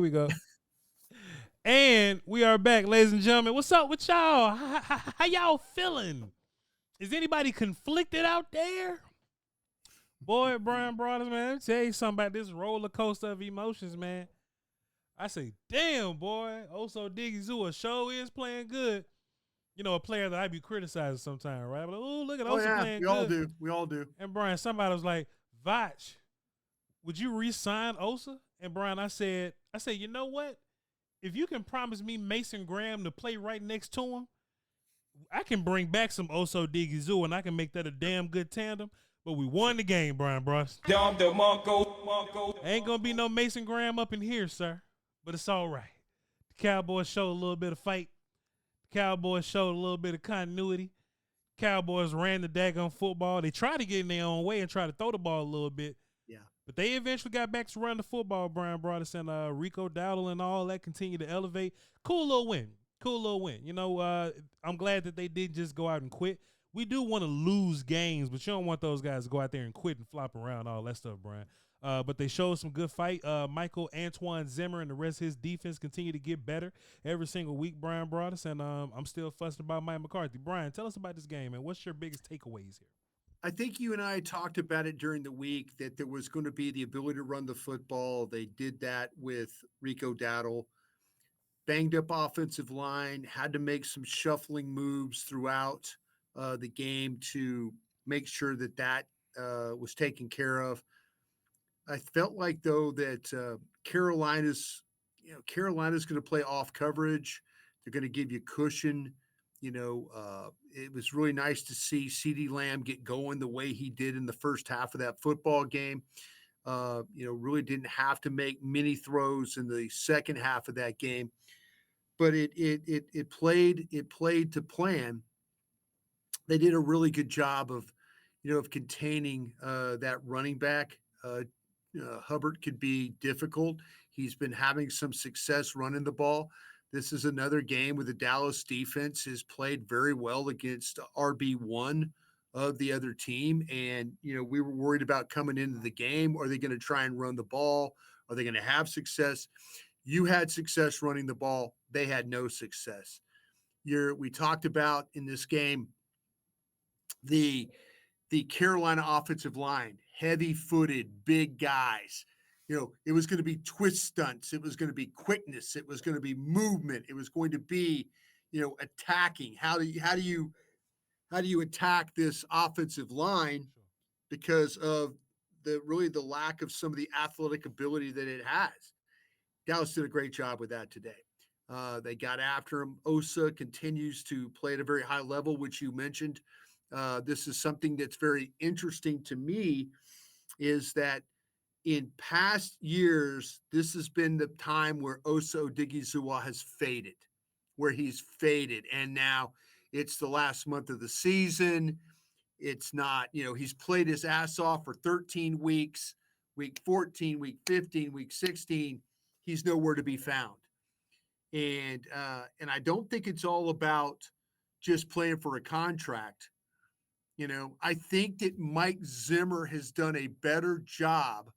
we go. And we are back, ladies and gentlemen. What's up with y'all? How y'all feeling? Is anybody conflicted out there? Boy, Bryan Broaddus, man, let me tell you something about this roller coaster of emotions, man. I say, damn, boy, Oso Diggy show is playing good. You know, a player that I be criticizing sometimes, right? But oh, look at Oso playing we good. all do. We all do. And Bryan, somebody was like, Voch, would you re-sign Osa? And Bryan, I said, you know what? If you can promise me Mason Graham to play right next to him, I can bring back some Oso Diggy and I can make that a damn good tandem. But we won the game, Bryan Broaddus. Ain't gonna be no Mason Graham up in here, sir. But it's all right. The Cowboys showed a little bit of fight. The Cowboys showed a little bit of continuity. Cowboys ran the daggone football. They tried to get in their own way and try to throw the ball a little bit. Yeah. But they eventually got back to run the football, Bryan Broaddus and Rico Dowdle and all that continue to elevate. Cool little win. You know, I'm glad that they didn't just go out and quit. We do want to lose games, but you don't want those guys to go out there and quit and flop around, all that stuff, Bryan. But they showed some good fight. Michael Antoine Zimmer and the rest of his defense continue to get better every single week, Bryan Broaddus, and I'm still fussing about Mike McCarthy. Bryan, tell us about this game, and what's your biggest takeaways here? I think you and I talked about it during the week that there was going to be the ability to run the football. They did that with Rico Dowdle. Banged up offensive line, had to make some shuffling moves throughout the game to make sure that was taken care of. I felt like though that Carolina's going to play off coverage. They're going to give you cushion. It was really nice to see CeeDee Lamb get going the way he did in the first half of that football game. Really didn't have to make many throws in the second half of that game, but it played to plan. They did a really good job of containing that running back. Hubbard could be difficult. He's been having some success running the ball. This is another game where the Dallas defense has played very well against RB1 of the other team. And, we were worried about coming into the game. Are they going to try and run the ball? Are they going to have success? You had success running the ball. They had no success. We talked about in this game the Carolina offensive line, heavy-footed, big guys. It was going to be twist stunts. It was going to be quickness. It was going to be movement. It was going to be, attacking. How do you attack this offensive line because of the lack of some of the athletic ability that it has? Dallas did a great job with that today. They got after him. Osa continues to play at a very high level, which you mentioned. This is something that's very interesting to me, is that in past years, this has been the time where Osa Odighizuwa has faded, where he's faded. And now it's the last month of the season. It's not, he's played his ass off for 13 weeks, week 14, week 15, week 16. He's nowhere to be found. And I don't think it's all about just playing for a contract. I think that Mike Zimmer has done a better job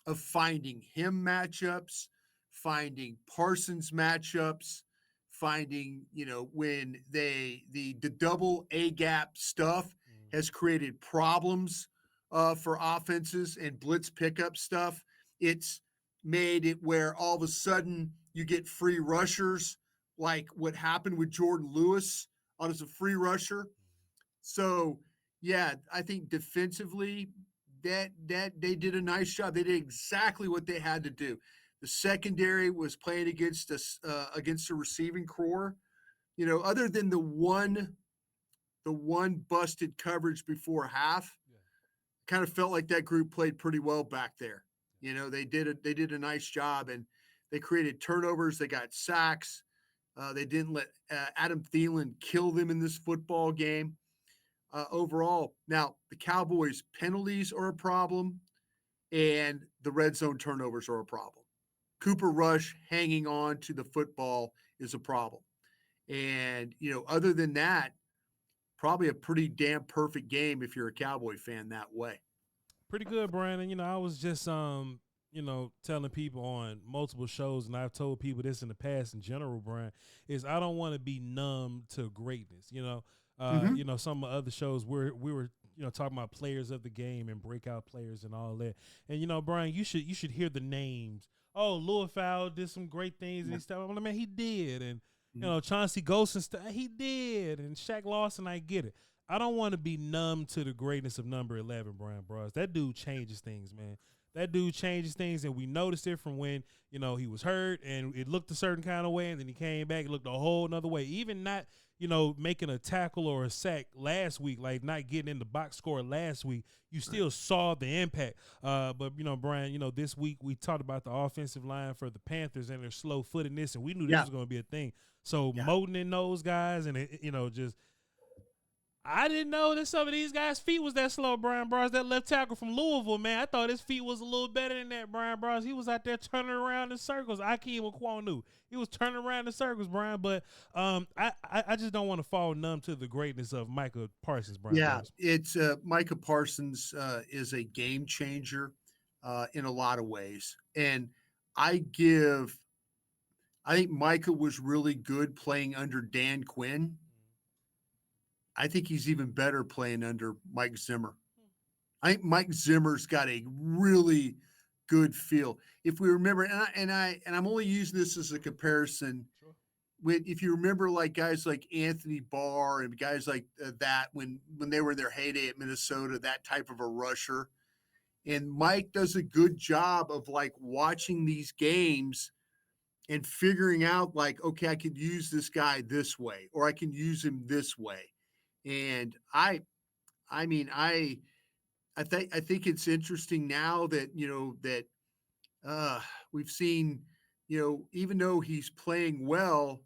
of finding him matchups, finding Parsons matchups, finding, when the double A gap stuff has created problems for offenses, and blitz pickup stuff. It's made it where all of a sudden you get free rushers, like what happened with Jordan Lewis as a free rusher. So, yeah, I think defensively that they did a nice job. They did exactly what they had to do. The secondary was playing against us against the receiving core. Other than the one busted coverage before half, kind of felt like that group played pretty well back there. They did a nice job, and they created turnovers. They got sacks. They didn't let Adam Thielen kill them in this football game. Overall, now the Cowboys' penalties are a problem, and the red zone turnovers are a problem. Cooper Rush hanging on to the football is a problem. And, other than that, probably a pretty damn perfect game if you're a Cowboy fan that way. Pretty good, Bryan. And, I was just telling people on multiple shows, and I've told people this in the past in general, Brian, is I don't want to be numb to greatness. Mhm. Some of the other shows where we were, talking about players of the game and breakout players and all that. And Brian, you should hear the names. Oh, Louis Fowl did some great things and Yeah. stuff. I'm like, man, he did. And Mhm. Chauncey Ghost and stuff, he did. And Shaq Lawson, I get it. I don't want to be numb to the greatness of number 11, Bryan Broaddus. That dude changes things, man. That dude changes things, and we noticed it from when he was hurt and it looked a certain kind of way, and then he came back, it looked a whole nother way. Even not making a tackle or a sack last week, like not getting in the box score last week, you still saw the impact. But Brian, this week we talked about the offensive line for the Panthers and their slow footedness, and we knew this Yeah. was going to be a thing. So Yeah. Moten and those guys, and just I didn't know that some of these guys' feet was that slow, Bryan Broaddus. That left tackle from Louisville, man. I thought his feet was a little better than that, Bryan Broaddus. He was out there turning around in circles. Akeem Okwonu. He was turning around in circles, Brian. But I just don't want to fall numb to the greatness of Micah Parsons, Bryan Yeah, Broaddus. it's Micah Parsons is a game changer in a lot of ways, and I give. I think Micah was really good playing under Dan Quinn. I think he's even better playing under Mike Zimmer. I think Mike Zimmer's got a really good feel. If we remember, and I'm only using this as a comparison. Sure. If you remember, like guys like Anthony Barr and guys like that when they were in their heyday at Minnesota, that type of a rusher, and Mike does a good job of like watching these games and figuring out like, okay, I could use this guy this way, or I can use him this way, and I mean, I think it's interesting now that that we've seen, even though he's playing well,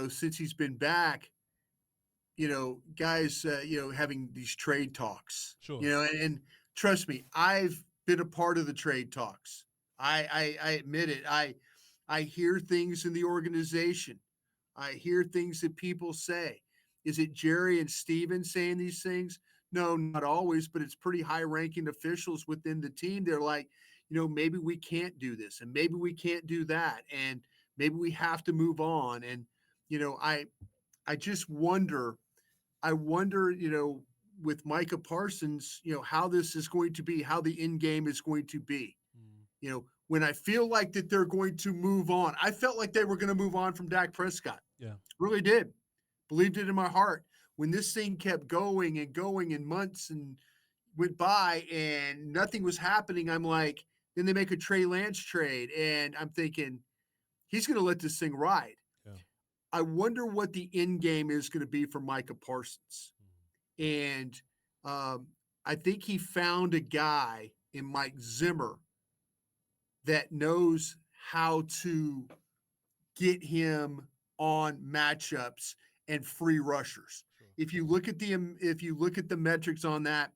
since he's been back, guys, having these trade talks, Sure. and trust me, I've been a part of the trade talks. I admit it. I hear things in the organization. I hear things that people say. Is it Jerry and Steven saying these things? No, not always, but it's pretty high ranking officials within the team. They're like, maybe we can't do this and maybe we can't do that. And maybe we have to move on. And, you know, I I just wonder, with Micah Parsons, how this is going to be, how the end game is going to be. Mm. When I feel like that they're going to move on, I felt like they were going to move on from Dak Prescott. Yeah. Really did. Believed it in my heart. When this thing kept going and going and months and went by and nothing was happening, I'm like, then they make a Trey Lance trade. And I'm thinking, he's going to let this thing ride. Yeah. I wonder what the end game is going to be for Micah Parsons. And I think he found a guy in Mike Zimmer that knows how to get him on matchups and free rushers. Sure. If you look at the metrics on that,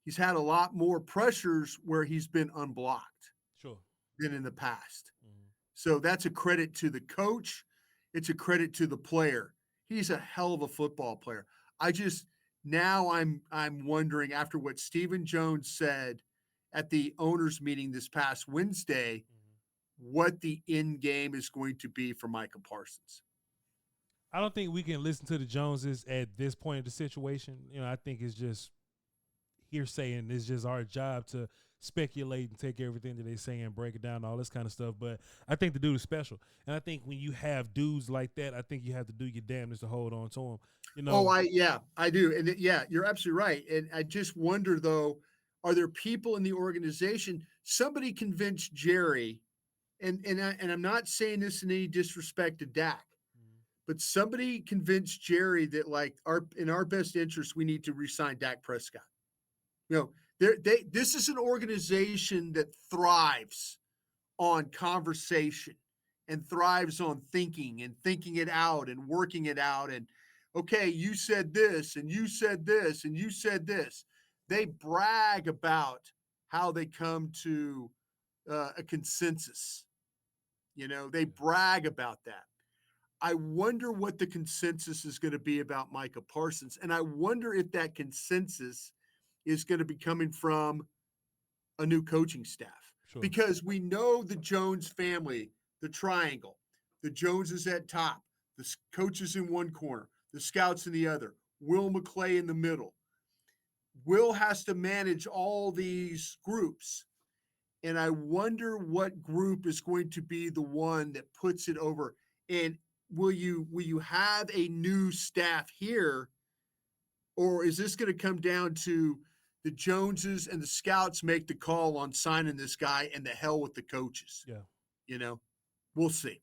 he's had a lot more pressures where he's been unblocked Sure. than in the past. Mm. So that's a credit to the coach. It's a credit to the player. He's a hell of a football player. I'm wondering, after what Stephen Jones said at the owners meeting this past Wednesday, what the end game is going to be for Micah Parsons. I don't think we can listen to the Joneses at this point of the situation. I think it's just hearsay, and it's just our job to speculate and take everything that they say and break it down, all this kind of stuff. But I think the dude is special, and I think when you have dudes like that, I think you have to do your damnedest to hold on to him. I do, and you're absolutely right. And I just wonder though, are there people in the organization? Somebody convinced Jerry, and I'm not saying this in any disrespect to Dak, but somebody convinced Jerry that like in our best interest, we need to re-sign Dak Prescott. This is an organization that thrives on conversation and thrives on thinking and thinking it out and working it out. And okay, you said this and you said this and you said this. They brag about how they come to a consensus. They brag about that. I wonder what the consensus is going to be about Micah Parsons. And I wonder if that consensus is going to be coming from a new coaching staff. Sure. because we know the Jones family, the triangle, the Joneses at top, the coaches in one corner, the scouts in the other, Will McClay in the middle. Will has to manage all these groups. And I wonder what group is going to be the one that puts it over. And will you have a new staff here, or is this going to come down to the Joneses and the scouts make the call on signing this guy and the hell with the coaches? Yeah. We'll see.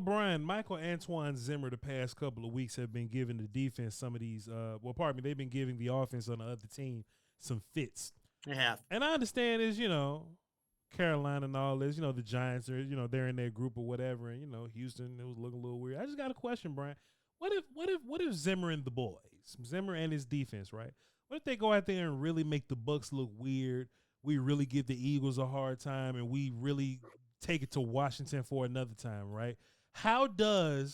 Brian, Michael Antoine Zimmer the past couple of weeks have been giving the defense some of these, they've been giving the offense on the other team some fits. They have. And I understand is, Carolina and all this, the Giants are, they're in their group or whatever. And, Houston, it was looking a little weird. I just got a question, Brian. What if Zimmer and the boys, Zimmer and his defense, right? What if they go out there and really make the Bucs look weird? We really give the Eagles a hard time and we really take it to Washington for another time, right? How do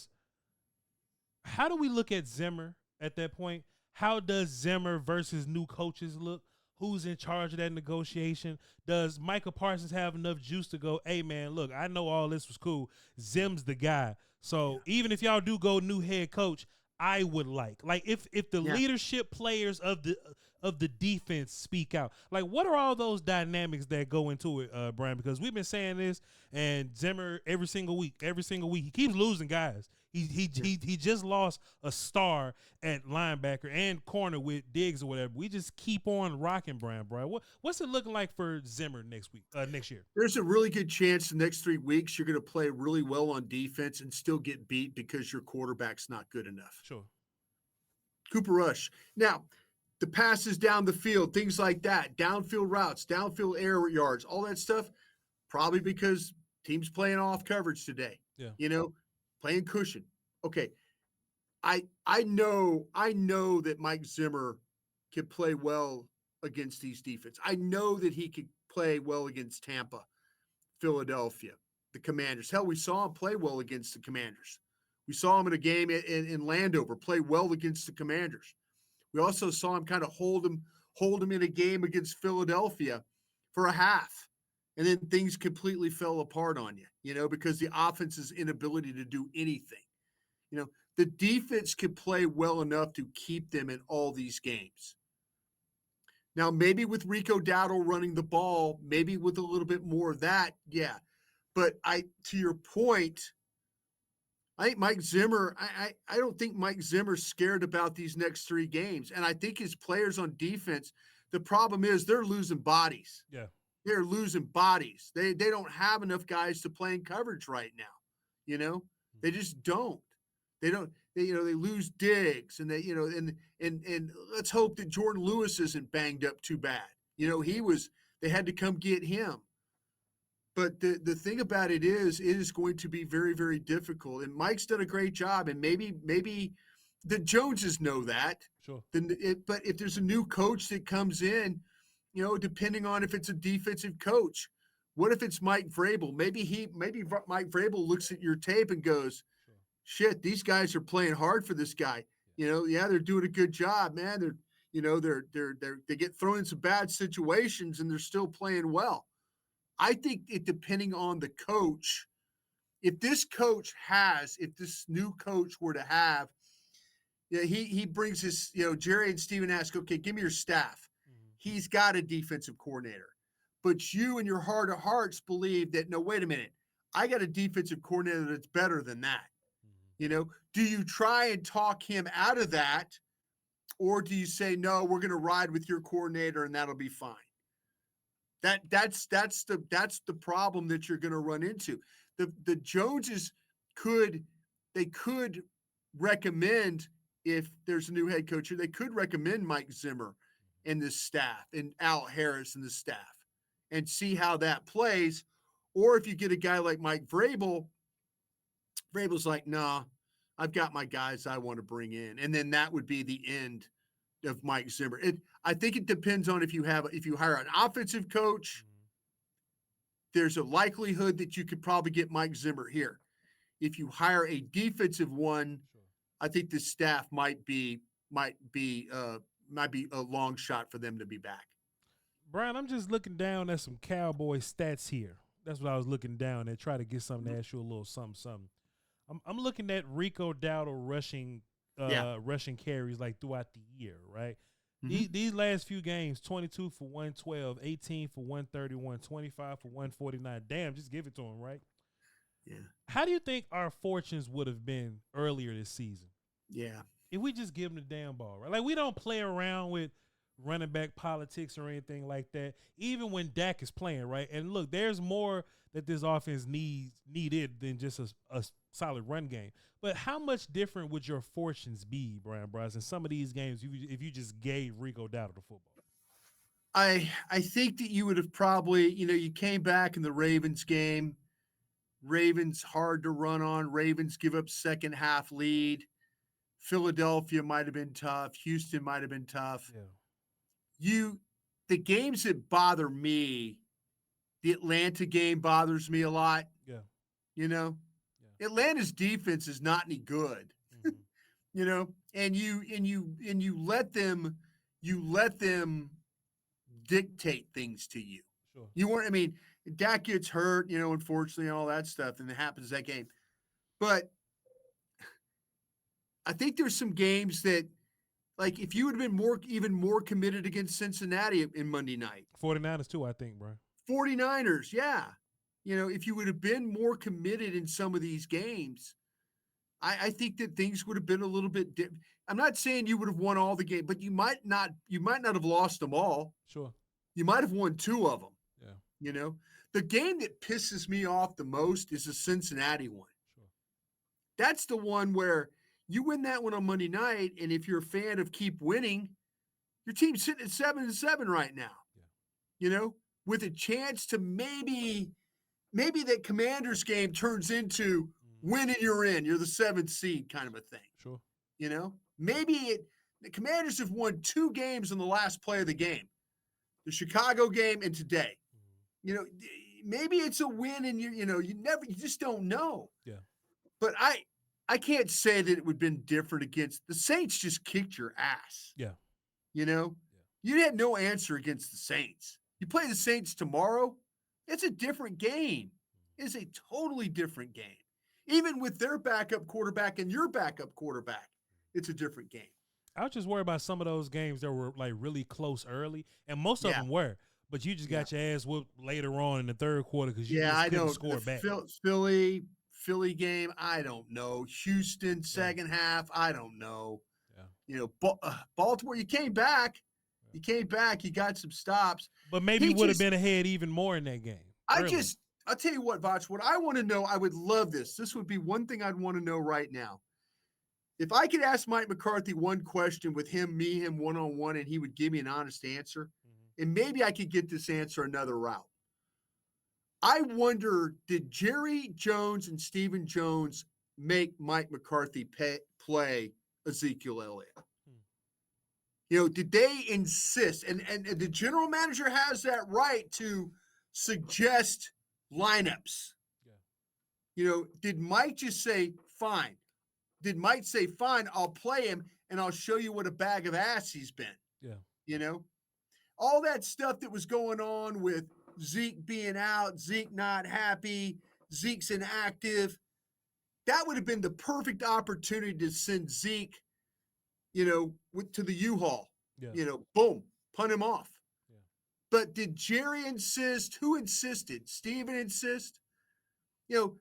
we look at Zimmer at that point? How does Zimmer versus new coaches look? Who's in charge of that negotiation? Does Micah Parsons have enough juice to go, hey, man, look, I know all this was cool. Zim's the guy. So even if y'all do go new head coach, I would like if the leadership players of the defense speak out. Like, what are all those dynamics that go into it, Brian? Because we've been saying this, and Zimmer every single week, he keeps losing guys. He just lost a star at linebacker and corner with Diggs or whatever. We just keep on rocking, Brian. What's it looking like for Zimmer next year? There's a really good chance the next 3 weeks you're going to play really well on defense and still get beat because your quarterback's not good enough. Sure. Cooper Rush. Now, the passes down the field, things like that, downfield routes, downfield air yards, all that stuff, probably because teams playing off coverage today. Yeah. Playing cushion. Okay. I know that Mike Zimmer can play well against these defense. I know that he could play well against Tampa, Philadelphia, the Commanders. Hell, we saw him play well against the Commanders. We saw him in a game in Landover play well against the Commanders. We also saw him kind of hold him in a game against Philadelphia for a half. And then things completely fell apart on you, because the offense's inability to do anything. The defense could play well enough to keep them in all these games. Now, maybe with Rico Dowdle running the ball, maybe with a little bit more of that, yeah. But to your point, I think Mike Zimmer, I don't think Mike Zimmer's scared about these next 3 games. And I think his players on defense, the problem is they're losing bodies. Yeah. They're losing bodies. They don't have enough guys to play in coverage right now. They just don't. They lose Diggs and and let's hope that Jordan Lewis isn't banged up too bad. They had to come get him. But the thing about it is going to be very, very difficult. And Mike's done a great job. And maybe the Joneses know that. Sure. But if there's a new coach that comes in, depending on if it's a defensive coach, what if it's Mike Vrabel? Maybe Mike Vrabel looks at your tape and goes, shit, these guys are playing hard for this guy. They're doing a good job, man. They get thrown in some bad situations and they're still playing well. I think depending on the coach, if this new coach were to have, he brings his, Jerry and Steven ask, okay, give me your staff. He's got a defensive coordinator, but you in your heart of hearts believe that, no, wait a minute, I got a defensive coordinator that's better than that. Do you try and talk him out of that, or do you say, no, we're going to ride with your coordinator and that'll be fine? That's the problem that you're going to run into. The Joneses could recommend, if there's a new head coach here, they could recommend Mike Zimmer and the staff and Al Harris and the staff and see how that plays. Or if you get a guy like Mike Vrabel, Vrabel's like, nah, I've got my guys I want to bring in. And then that would be the end of Mike Zimmer. I think it depends on if you hire an offensive coach, there's a likelihood that you could probably get Mike Zimmer here. If you hire a defensive one, I think the staff might be a long shot for them to be back. Brian, I'm just looking down at some Cowboy stats here. That's what I was looking down at. Try to get something to ask you a little something. I'm looking at Rico Dowdle rushing carries like throughout the year, right? Mm-hmm. These last few games, 22 for 112, 18 for 131, 25 for 149. Damn, just give it to him, right? Yeah. How do you think our fortunes would have been earlier this season? Yeah. If we just give him the damn ball, right? Like, we don't play around with running back politics or anything like that, even when Dak is playing, right? And look, there's more that this offense needed than just a solid run game. But how much different would your fortunes be, Bryan Broaddus, in some of these games if you just gave Rico Dowdle the football? I think that you would have probably, you came back in the Ravens game. Ravens hard to run on. Ravens give up second half lead. Philadelphia might have been tough. Houston might have been tough. Yeah. The games that bother me, the Atlanta game bothers me a lot. Yeah. Yeah. Atlanta's defense is not any good. Mm-hmm. And you let them dictate things to you. Sure. You weren't, Dak gets hurt, unfortunately, and all that stuff, and it happens that game. But I think there's some games that, like, if you would have been even more committed against Cincinnati in Monday night. 49ers too, I think, bro. 49ers, yeah. If you would have been more committed in some of these games, I think that things would have been a little bit different. I'm not saying you would have won all the games, but you might not have lost them all. Sure. You might have won 2 of them. Yeah. The game that pisses me off the most is the Cincinnati one. Sure. That's the one where you win that one on Monday night, and if you're a fan of keep winning, your team's sitting at 7-7 right now. Yeah. With a chance to maybe that Commanders game turns into win and you're in. You're the 7th seed kind of a thing. Sure. Maybe the Commanders have won 2 games in the last play of the game, the Chicago game and today. Maybe it's a win and you just don't know. Yeah. But I can't say that it would have been different against the Saints. Just kicked your ass. Yeah. You had no answer against the Saints. You play the Saints tomorrow, it's a different game. It's a totally different game. Even with their backup quarterback and your backup quarterback, it's a different game. I was just worried about some of those games that were like really close early, and most of them were. But you just got your ass whooped later on in the third quarter because you just couldn't score back. Philly game, I don't know. Houston second half, I don't know. Yeah. Baltimore, you came back. You came back. You got some stops. But maybe you would have been ahead even more in that game. I'll tell you what, Voch, what I want to know, I would love this. This would be one thing I'd want to know right now. If I could ask Mike McCarthy one question with him one-on-one, and he would give me an honest answer, and maybe I could get this answer another route. I wonder, did Jerry Jones and Stephen Jones make Mike McCarthy play Ezekiel Elliott? Did they insist? And the general manager has that right to suggest lineups. Yeah. Did Mike just say, fine? Did Mike say, fine, I'll play him and I'll show you what a bag of ass he's been? Yeah. All that stuff that was going on with Zeke being out, Zeke not happy, Zeke's inactive. That would have been the perfect opportunity to send Zeke, to the U-Haul. Yeah. Boom, punt him off. Yeah. But did Jerry insist? Who insisted? Steven insist?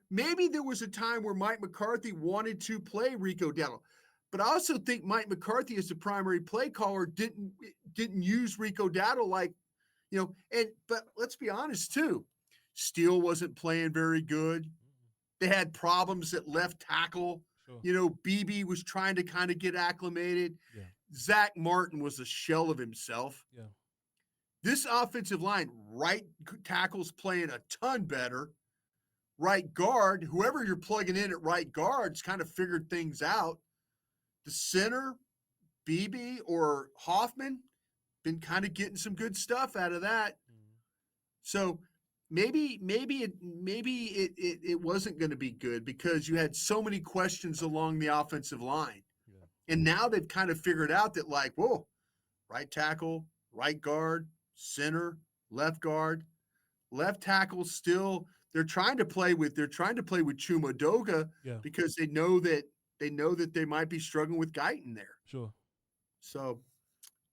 Maybe there was a time where Mike McCarthy wanted to play Rico Dowdle. But I also think Mike McCarthy, as the primary play caller, didn't use Rico Dowdle but let's be honest too. Steele wasn't playing very good. They had problems at left tackle. Sure. BB was trying to kind of get acclimated. Yeah. Zach Martin was a shell of himself. Yeah. This offensive line, right tackle's playing a ton better. Right guard, whoever you're plugging in at right guard's kind of figured things out. The center, BB or Hoffman, been kind of getting some good stuff out of that. So maybe it wasn't going to be good because you had so many questions along the offensive line. Yeah. And now they've kind of figured out that, like, whoa, right tackle, right guard, center, left guard, left tackle. Still, they're trying to play with Chuma Doga because they know that they might be struggling with Guyton there. Sure. So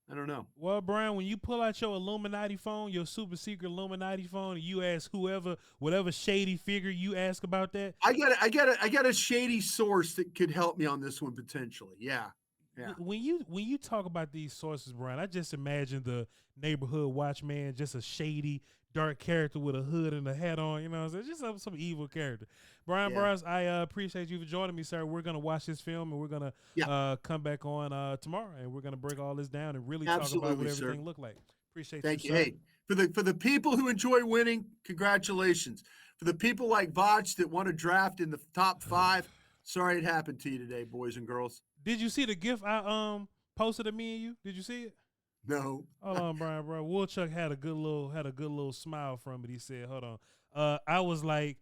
I don't know. Well, Brian, when you pull out your Illuminati phone, your super secret Illuminati phone, and you ask whatever shady figure you ask about that, I got a shady source that could help me on this one potentially. Yeah. Yeah. When you talk about these sources, Brian, I just imagine the neighborhood watchman, just a shady, dark character with a hood and a hat on. You know what I'm saying? Just some evil character. Bryan Broaddus, I appreciate you for joining me, sir. We're going to watch this film, and we're going to come back on tomorrow, and we're going to break all this down and really talk about what everything looked like. Appreciate you, sir. Hey, for the people who enjoy winning, congratulations. For the people like Voch that want to draft in the top 5, sorry it happened to you today, boys and girls. Did you see the GIF I posted of me and you? Did you see it? No. Hold on, Brian, bro. Woolchuck had a good little smile from it. He said, "Hold on." I was like,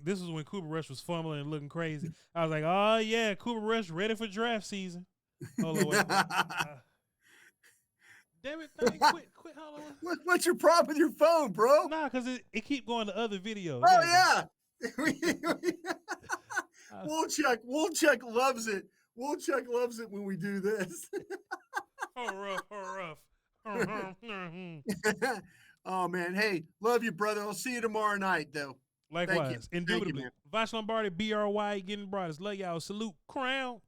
this was when Cooper Rush was fumbling and looking crazy. I was like, oh yeah, Cooper Rush ready for draft season. Hold on, wait. Damn it, thing, quit. Hold on. What's your problem with your phone, bro? Nah, because it keep going to other videos. Oh yeah. Woolchuck loves it. Woolchuck loves it when we do this. rough. Oh man, hey, love you, brother. I'll see you tomorrow night, though. Likewise, indubitably. Voch Lombardi, BRY, getting Broaddus. Love y'all. Salute, crown.